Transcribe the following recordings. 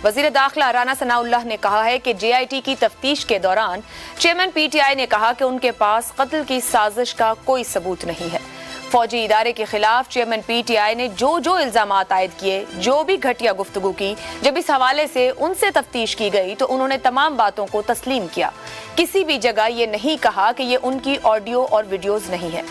وزیر داخلہ رانا ثناء اللہ نے کہا ہے کہ جے آئی ٹی کی تفتیش کے دوران چیئرمین پی ٹی آئی نے کہا کہ ان کے پاس قتل کی سازش کا کوئی ثبوت نہیں ہے۔ فوجی ادارے کے خلاف چیئرمین پی ٹی آئی نے جو الزامات عائد کیے، جو بھی گھٹیا گفتگو کی، جب اس حوالے سے ان سے تفتیش کی گئی تو انہوں نے تمام باتوں کو تسلیم کیا۔ کسی بھی جگہ یہ نہیں کہا کہ یہ ان کی آڈیو اور ویڈیوز نہیں ہے۔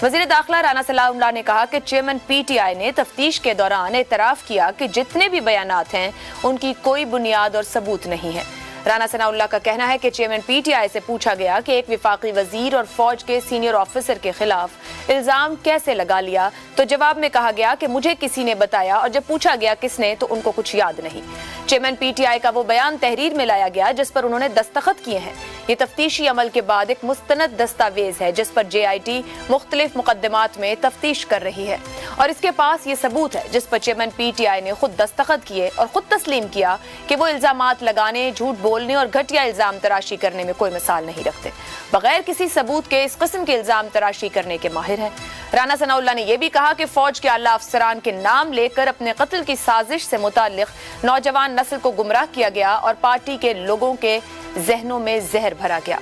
وزیر داخلہ رانا ثناء اللہ نے کہا کہ چیئرمین پی ٹی آئی نے تفتیش کے دوران اعتراف کیا کہ جتنے بھی بیانات ہیں ان کی کوئی بنیاد اور ثبوت نہیں ہے۔ رانا ثناء اللہ کا کہنا ہے کہ چیئرمین پی ٹی آئی سے پوچھا گیا کہ ایک وفاقی وزیر اور فوج کے سینئر آفیسر کے خلاف الزام کیسے لگا لیا، تو جواب میں کہا گیا کہ مجھے کسی نے بتایا، اور جب پوچھا گیا کس نے تو ان کو کچھ یاد نہیں۔ چیئرمین پی ٹی آئی کا وہ بیان تحریر میں لایا گیا جس پر انہوں نے دستخط کیے ہیں۔ یہ تفتیشی عمل کے بعد ایک مستند دستاویز ہے جس پر جے آئی ٹی مختلف مقدمات میں تفتیش کر رہی ہے، اور اس کے پاس یہ ثبوت ہے جس پر چیئرمین پی ٹی آئی نے خود دستخط کیے اور خود تسلیم کیا کہ وہ الزامات لگانے، جھوٹ بولنے اور گھٹیا الزام تراشی کرنے میں کوئی مثال نہیں رکھتے، بغیر کسی ثبوت کے اس قسم کے الزام تراشی کرنے کے ماہر ہیں۔ رانا ثناء اللہ نے یہ بھی کہا کہ فوج کے اعلیٰ افسران کے نام لے کر اپنے قتل کی سازش سے متعلق نوجوان نسل کو گمراہ کیا گیا اور پارٹی کے لوگوں کے ذہنوں میں زہر بھرا گیا۔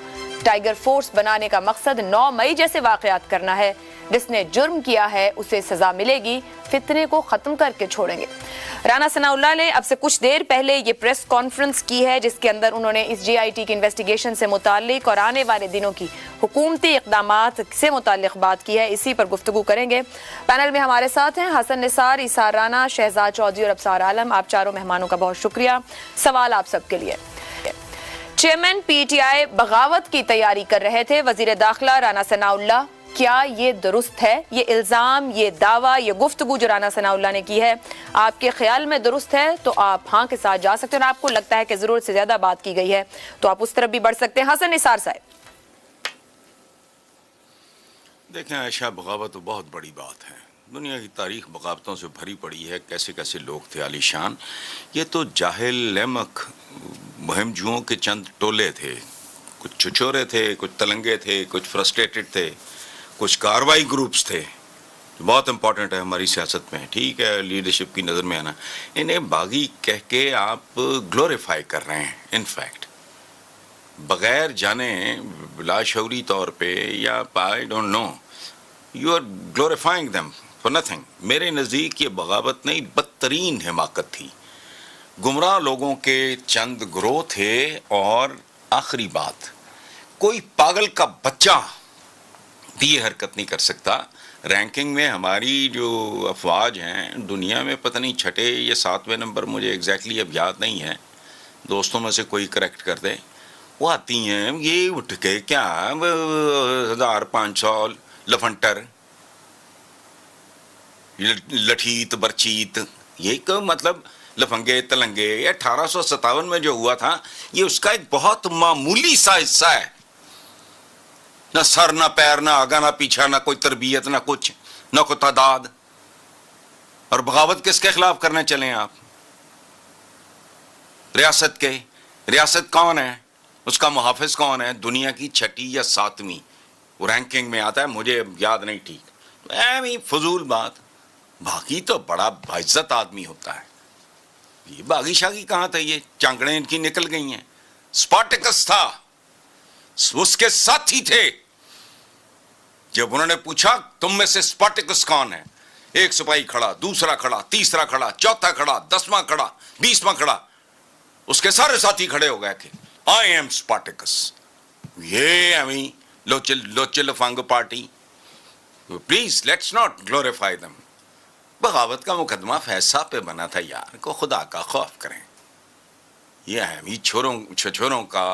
ٹائیگر فورس بنانے کا مقصد 9 مئی جیسے واقعات کرنا ہے۔ جس نے جرم کیا ہے اسے سزا ملے گی، فتنے کو ختم کر کے چھوڑیں گے۔ رانا ثناء اللہ نے اب سے کچھ دیر پہلے یہ پریس کانفرنس کی ہے جس کے اندر انہوں نے اس جے آئی ٹی کی انویسٹیگیشن سے متعلق اور آنے والے دنوں کی حکومتی اقدامات سے متعلق بات کی ہے۔ اسی پر گفتگو کریں گے۔ پینل میں ہمارے ساتھ ہیں حسن نثار، ایثار رانا، شہزاد چودھری اور ابصار عالم۔ آپ چاروں مہمانوں کا بہت شکریہ۔ سوال آپ سب کے لیے، چیئرمین پی ٹی آئی بغاوت کی تیاری کر رہے تھے، وزیر داخلہ رانا ثناء اللہ، کیا یہ درست ہے؟ یہ الزام، یہ دعویٰ، یہ گفتگو جو رانا ثناء اللہ نے کی ہے آپ کے خیال میں درست ہے تو آپ ہاں کے ساتھ جا سکتے ہیں، اور آپ کو لگتا ہے کہ ضرورت سے زیادہ بات کی گئی ہے تو آپ اس طرف بھی بڑھ سکتے ہیں۔ حسن نثار صاحب، دیکھیں عائشہ، بغاوت تو بہت بڑی بات ہے، دنیا کی تاریخ بغاوتوں سے بھری پڑی ہے۔ کیسے کیسے لوگ تھے عالی شان، یہ تو جاہل احمق مہم جوؤں کے چند ٹولے تھے، کچھ چھچورے تھے، کچھ تلنگے تھے، کچھ فرسٹریٹڈ تھے، کچھ کاروائی گروپس تھے، بہت امپورٹنٹ ہے ہماری سیاست میں، ٹھیک ہے، لیڈرشپ کی نظر میں آنا۔ انہیں باغی کہہ کے آپ گلوریفائی کر رہے ہیں، انفیکٹ بغیر جانے لاشعوری طور پہ، یا I don't know, you are glorifying them for nothing. میرے نزدیک یہ بغاوت نہیں، بدترین حماقت تھی۔ گمراہ لوگوں کے چند گروہ تھے، اور آخری بات، کوئی پاگل کا بچہ بھی یہ حرکت نہیں کر سکتا۔ رینکنگ میں ہماری جو افواج ہیں دنیا میں پتہ نہیں 6 یا 7ویں نمبر، مجھے ایگزیکٹلی اب یاد نہیں ہے، دوستوں میں سے کوئی کریکٹ کر دے، وہ آتی ہیں یہ اٹھ کے کیا 1500 لفنٹر، لٹھیت برچیت، یہ کہ مطلب لفنگے تلنگے۔ 1857 میں جو ہوا تھا یہ اس کا ایک بہت معمولی سا حصہ ہے، نہ سر نہ پیر، نہ آگا نہ پیچھا، نہ کوئی تربیت، نہ کچھ، نہ کوئی تعداد۔ اور بغاوت کس کے خلاف کرنے چلیں آپ؟ ریاست کے۔ ریاست کون ہے؟ اس کا محافظ کون ہے؟ دنیا کی 6 یا 7ویں وہ رینکنگ میں آتا ہے، مجھے یاد نہیں ٹھیک، فضول بات۔ باقی تو بڑا باعزت آدمی ہوتا ہے، یہ باغی شاغی کہاں تھا؟ یہ چانکڑیں ان کی نکل گئی ہیں۔ اسپارٹیکس تھا، اس کے ساتھی تھے۔ جب انہوں نے پوچھا تم میں سے اسپارٹیکس کون ہے، ایک سپاہی کھڑا، دوسرا کھڑا، تیسرا کھڑا، چوتھا کھڑا، 10واں کھڑا، 20واں کھڑا، اس کے سارے ساتھی کھڑے ہو گئے کہ آئی ایم اسپارٹیکس۔ یہ لوچے لفنگ party, please let's not glorify them. بغاوت کا مقدمہ فیصلہ پہ بنا تھا یار، کو خدا کا خوف کریں۔ یہ ہے چھچوروں کا،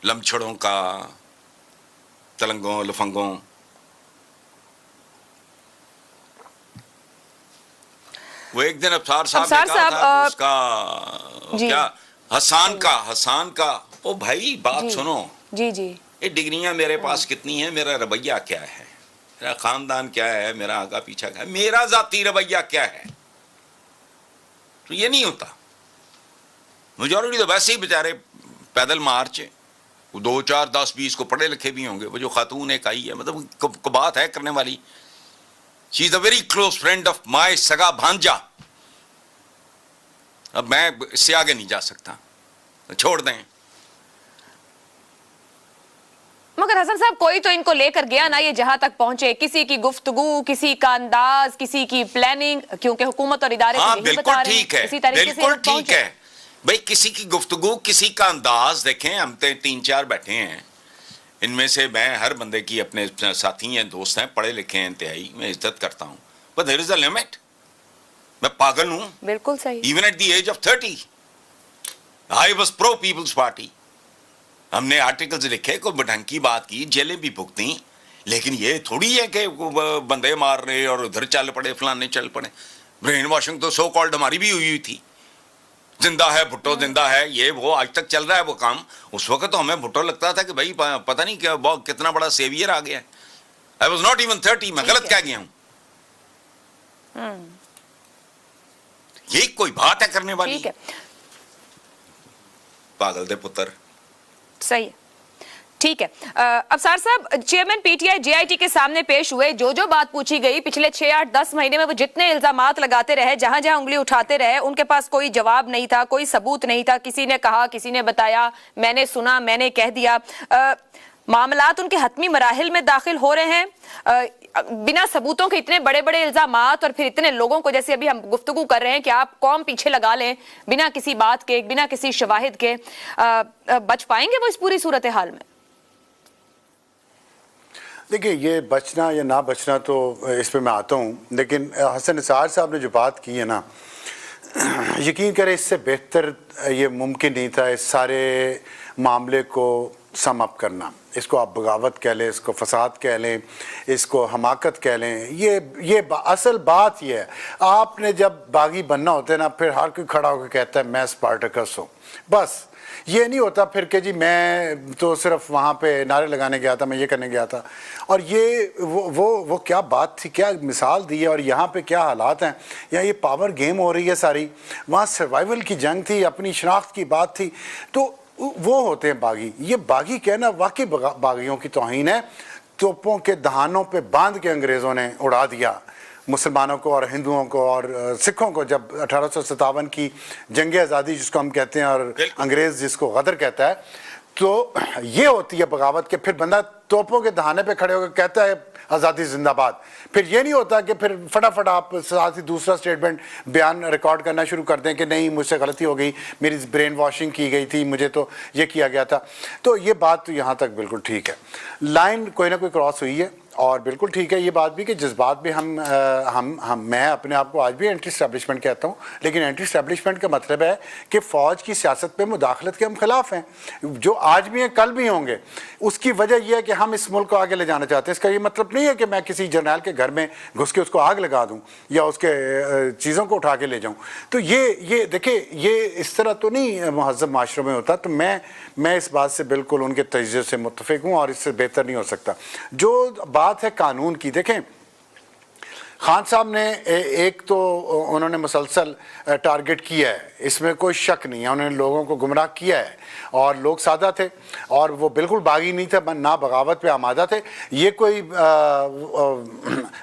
لمچھڑوں کا، تلنگوں لفنگوں۔ وہ ایک دن ابصار صاحب نے کہا تھا اس کا کیا، حسان کا او بھائی بات سنو، یہ ڈگریاں میرے پاس کتنی ہیں، میرا رویہ کیا ہے، میرا خاندان کیا ہے، میرا آگا پیچھا کیا ہے، میرا ذاتی رویہ کیا ہے، تو یہ نہیں ہوتا۔ میجورٹی تو ویسے ہی بیچارے پیدل مارچ، 2 4 10 20 کو پڑھے لکھے بھی ہوں گے۔ وہ جو خاتون ایک آئی ہے، مطلب بات ہے کرنے والی، she is a very close friend of my سگا بھانجا، اب میں اس سے آگے نہیں جا سکتا, چھوڑ دیں. مگر حسن صاحب کوئی تو ان کو لے کر گیا نا یہ جہاں تک پہنچے, کسی کی گفتگو, کسی کا انداز, کسی کی پلاننگ, کیونکہ حکومت اور ادارے ہاں یہی بتا رہے ہیں اسی طریقے سے بالکل ٹھیک ہے بھائی, کسی کی گفتگو, کسی کا انداز. دیکھیں ہم 3-4 بیٹھے ہیں, ان میں سے میں ہر بندے کی اپنے ساتھی ہیں, دوست ہیں, پڑھے لکھے ہیں انتہائی, میں عزت کرتا ہوں, but there is a limit. میں پاگل ہوں. بالکل صحیح. even at the age of 30 I was pro People's Party. ہم نے آرٹیکلز لکھے, کوئی بڑھنگ کی بات کی, جیلیں بھی بھگتیں, لیکن یہ تھوڑی ہے کہ بندے مار رہے اور ادھر چل پڑے, فلانے چل پڑے. برین واشنگ تو سو کالڈ ہماری بھی ہوئی تھی. زندہ ہے بھٹو, زندہ ہے, یہ وہ آج تک چل رہا ہے وہ کام. اس وقت تو ہمیں بھٹو لگتا تھا کہ بھائی پتہ نہیں کیا کتنا بڑا سیویئر آ گیا ہے. I was not even 30, میں غلط کہہ گیا ہوں. یہی کوئی بات ہے کرنے والی؟ پاگل دے پتر. صحیح ہے, ٹھیک ہے. ابصار صاحب, chairman P T I J I T کے سامنے پیش ہوئے, جو بات پوچھی گئی, پچھلے 6-8-10 مہینے میں وہ جتنے الزامات لگاتے رہے, جہاں انگلی اٹھاتے رہے, ان کے پاس کوئی جواب نہیں تھا, کوئی ثبوت نہیں تھا. کسی نے کہا, کسی نے بتایا, میں نے سنا, میں نے کہہ دیا. معاملات ان کے حتمی مراحل میں داخل ہو رہے ہیں بنا ثبوتوں کے. اتنے بڑے بڑے الزامات اور پھر اتنے لوگوں کو, جیسے ابھی ہم گفتگو کر رہے ہیں کہ آپ قوم پیچھے لگا لیں بنا کسی بات کے, بنا کسی شواہد کے, بچ پائیں گے وہ اس پوری صورتحال میں؟ دیکھیں, یہ بچنا یا نہ بچنا تو اس پہ میں آتا ہوں, لیکن حسن نثار صاحب نے جو بات کی ہے نا, یقین کریں اس سے بہتر یہ ممکن نہیں تھا اس سارے معاملے کو سم اپ کرنا. اس کو آپ بغاوت کہہ لیں, اس کو فساد کہہ لیں, اس کو حماقت کہہ لیں. یہ اصل بات یہ ہے, آپ نے جب باغی بننا ہوتا ہے نا, پھر ہر کوئی کھڑا ہو کے کہتا ہے میں اسپارٹیکس ہوں. بس یہ نہیں ہوتا پھر کہ جی میں تو صرف وہاں پہ نعرے لگانے گیا تھا, میں یہ کرنے گیا تھا. اور یہ وہ کیا بات تھی, کیا مثال دی ہے, اور یہاں پہ کیا حالات ہیں. یہاں یہ پاور گیم ہو رہی ہے ساری, وہاں سروائیول کی جنگ تھی, اپنی شناخت کی بات تھی. تو وہ ہوتے ہیں باغی. یہ باغی کہنا واقعی باغیوں کی توہین ہے. توپوں کے دہانوں پہ باندھ کے انگریزوں نے اڑا دیا مسلمانوں کو اور ہندوؤں کو اور سکھوں کو, جب 1857 کی جنگ آزادی جس کو ہم کہتے ہیں, اور انگریز جس کو غدر کہتا ہے. تو یہ ہوتی ہے بغاوت کہ پھر بندہ توپوں کے دہانے پہ کھڑے ہو کے کہتا ہے آزادی زندہ باد. پھر یہ نہیں ہوتا کہ پھر فٹافٹ آپ ساتھ ہی دوسرا سٹیٹمنٹ بیان ریکارڈ کرنا شروع کر دیں کہ نہیں مجھ سے غلطی ہو گئی, میری برین واشنگ کی گئی تھی, مجھے تو یہ کیا گیا تھا. تو یہ بات تو یہاں تک بالکل ٹھیک ہے, لائن کوئی نہ کوئی کراس ہوئی ہے. اور بالکل ٹھیک ہے یہ بات بھی کہ جذبات بھی میں اپنے آپ کو آج بھی اینٹی اسٹیبلشمنٹ کہتا ہوں, لیکن اینٹی اسٹیبلشمنٹ کا مطلب ہے کہ فوج کی سیاست پہ مداخلت کے ہم خلاف ہیں, جو آج بھی ہیں کل بھی ہوں گے. اس کی وجہ یہ ہے کہ ہم اس ملک کو آگے لے جانا چاہتے ہیں. اس کا یہ مطلب نہیں ہے کہ میں کسی جرنیل کے گھر میں گھس کے اس کو آگ لگا دوں یا اس کے چیزوں کو اٹھا کے لے جاؤں. تو یہ دیکھیں, یہ اس طرح تو نہیں مہذب معاشروں میں ہوتا. تو میں اس بات سے بالکل ان کے تجزیے سے متفق ہوں, اور اس سے بہتر نہیں ہو سکتا. جو بات ہے قانون کی, دیکھیں خان صاحب نے ایک تو انہوں نے مسلسل ٹارگٹ کیا ہے, اس میں کوئی شک نہیں ہے, انہوں نے لوگوں کو گمراہ کیا ہے, اور لوگ سادہ تھے اور وہ بالکل باغی نہیں تھے, نہ بغاوت پہ آمادہ تھے. یہ کوئی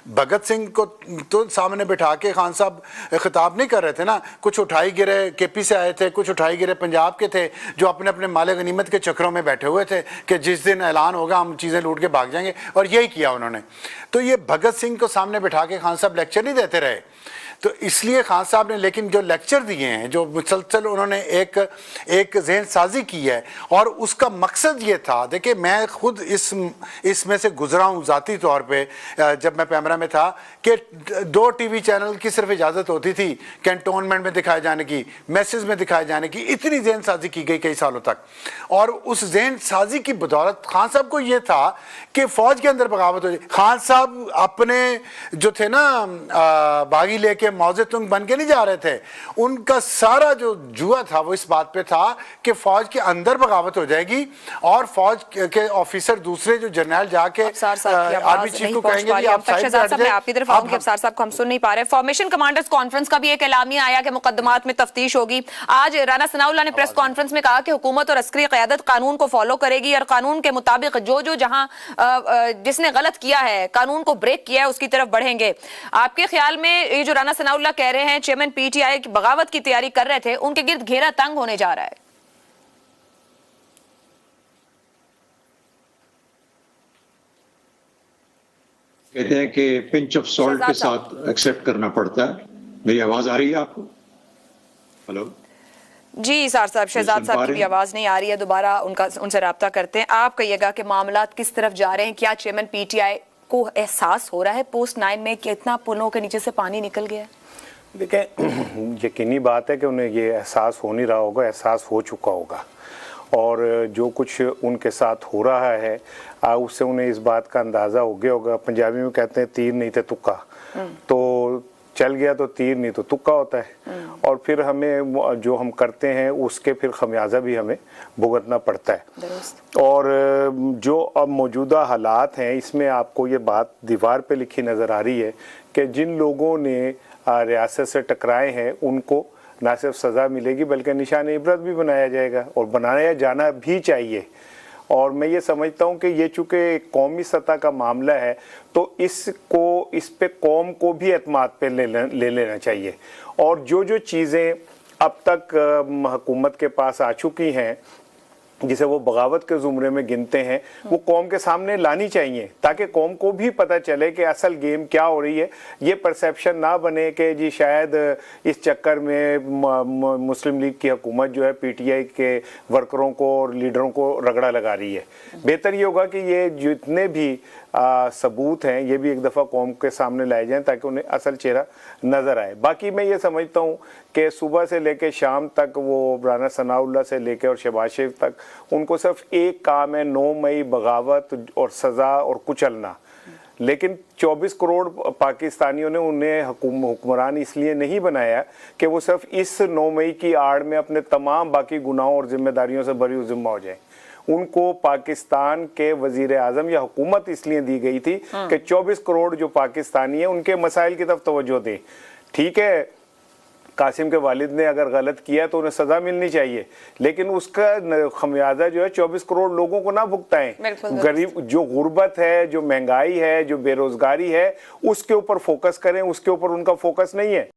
بھگت سنگھ کو تو سامنے بٹھا کے خان صاحب خطاب نہیں کر رہے تھے نا. کچھ اٹھائی گرے کے پی سے آئے تھے, کچھ اٹھائی گرے پنجاب کے تھے, جو اپنے اپنے مال غنیمت کے چکروں میں بیٹھے ہوئے تھے کہ جس دن اعلان ہوگا ہم چیزیں لوٹ کے بھاگ جائیں گے, اور یہی کیا انہوں نے. تو یہ بھگت سنگھ کو سامنے بٹھا کے خان صاحب لیکچر نہیں دیتے رہے. تو اس لیے خان صاحب نے لیکن جو لیکچر دیے ہیں, جو مسلسل انہوں نے ایک ذہن سازی کی ہے, اور اس کا مقصد یہ تھا. دیکھیں میں خود اس میں سے گزرا ہوں ذاتی طور پہ, جب میں پیمرا میں تھا, کہ 2 ٹی وی چینل کی صرف اجازت ہوتی تھی کینٹونمنٹ میں دکھائے جانے کی, میسز میں دکھائے جانے کی. اتنی ذہن سازی کی گئی کئی سالوں تک, اور اس ذہن سازی کی بدولت خان صاحب کو یہ تھا کہ فوج کے اندر بغاوت ہو جائے. خان صاحب اپنے جو تھے نا باغی لے کے موزے تنگ بن کے نہیں جا رہے تھے, ان کا سارا جو جوا تھا وہ اس بات پہ تھا کہ فوج کے اندر بغاوت ہو جائے گی, اور فوج کے آفیسر دوسرے جو جرنیل جا کے آرمی چیف کو کہیں گے کہ آپ سائڈ بیٹھ جائیں. آپ کی طرف آؤں گی, ابصار صاحب کو ہم سن نہیں پا رہے. فارمیشن کمانڈرز کانفرنس کا بھی ایک اعلامیہ آیا کہ مقدمات میں تفتیش ہوگی. آج رانا ثناء اللہ نے پریس کانفرنس میں کہا کہ حکومت اور عسکری قیادت قانون کو فالو کرے گی, اور قانون کے مطابق جو جہاں جس نے غلط کیا ہے, قانون کو بریک کیا ہے, اس کی طرف بڑھیں گے. آپ کے خیال میں یہ جو رانا ثناء اللہ کہہ رہے ہیں چیئرمین پی ٹی آئی بغاوت کی تیاری کر رہے تھے، ان کے گرد گھیرا تنگ ہونے جا رہا ہے؟ کہتے ہیں کہ پنچ آف سالٹ کے ساتھ ایکسیپٹ کرنا پڑتا ہے. میری آواز آ رہی ہے آپ کو؟ ہلو جی سار صاحب، شہزاد صاحب کی بھی آواز نہیں آ رہی ہے، دوبارہ ان سے رابطہ کرتے ہیں. آپ کہیے گا کہ معاملات کس طرف جا رہے ہیں؟ کیا چیئرمین پی ٹی آئی کو احساس ہو رہا ہے پوسٹ 9 میں کہ اتنا پلوں کے نیچے سے پانی نکل گیا ہے؟ دیکھیں، یقینی بات ہے کہ انہیں یہ احساس ہو نہیں رہا ہوگا، احساس ہو چکا ہوگا، اور جو کچھ ان کے ساتھ ہو رہا ہے اس سے انہیں اس بات کا اندازہ ہو گیا ہوگا. پنجابی میں کہتے ہیں تیر نہیں تھے تکا، تو چل گیا تو تیر نہیں تو تکا ہوتا ہے، اور پھر ہمیں جو ہم کرتے ہیں اس کے پھر خمیازہ بھی ہمیں بھگتنا پڑتا ہے. اور جو اب موجودہ حالات ہیں اس میں آپ کو یہ بات دیوار پہ لکھی نظر آ رہی ہے کہ جن لوگوں نے ریاست سے ٹکرائے ہیں ان کو نہ صرف سزا ملے گی بلکہ نشان عبرت بھی بنایا جائے گا، اور بنایا جانا بھی چاہیے. اور میں یہ سمجھتا ہوں کہ یہ چونکہ ایک قومی سطح کا معاملہ ہے تو اس پہ قوم کو بھی اعتماد پہ لے لینا چاہیے، اور جو چیزیں اب تک حکومت کے پاس آ چکی ہیں جسے وہ بغاوت کے زمرے میں گنتے ہیں، وہ قوم کے سامنے لانی چاہیے تاکہ قوم کو بھی پتہ چلے کہ اصل گیم کیا ہو رہی ہے. یہ پرسیپشن نہ بنے کہ جی شاید اس چکر میں مسلم لیگ کی حکومت جو ہے پی ٹی آئی کے ورکروں کو اور لیڈروں کو رگڑا لگا رہی ہے. بہتر یہ ہوگا کہ یہ جتنے بھی ثبوت ہیں یہ بھی ایک دفعہ قوم کے سامنے لائے جائیں تاکہ انہیں اصل چہرہ نظر آئے. باقی میں یہ سمجھتا ہوں کہ صبح سے لے کے شام تک وہ رانا ثناء اللہ سے لے کے اور شہباز شریف تک ان کو صرف ایک کام ہے، 9 مئی بغاوت اور سزا اور کچلنا. لیکن 24 کروڑ پاکستانیوں نے انہیں حکمران اس لیے نہیں بنایا کہ وہ صرف اس 9 مئی کی آڑ میں اپنے تمام باقی گناہوں اور ذمہ داریوں سے بری ذمہ ہو جائیں. ان کو پاکستان کے وزیر اعظم یا حکومت اس لیے دی گئی تھی کہ 24 کروڑ جو پاکستانی ہیں ان کے مسائل کی طرف توجہ دیں. ٹھیک ہے، قاسم کے والد نے اگر غلط کیا تو انہیں سزا ملنی چاہیے، لیکن اس کا خمیازہ جو ہے 24 کروڑ لوگوں کو نہ بھگتائیں. غریب جو غربت ہے، جو مہنگائی ہے، جو بے روزگاری ہے، اس کے اوپر فوکس کریں. اس کے اوپر ان کا فوکس نہیں ہے.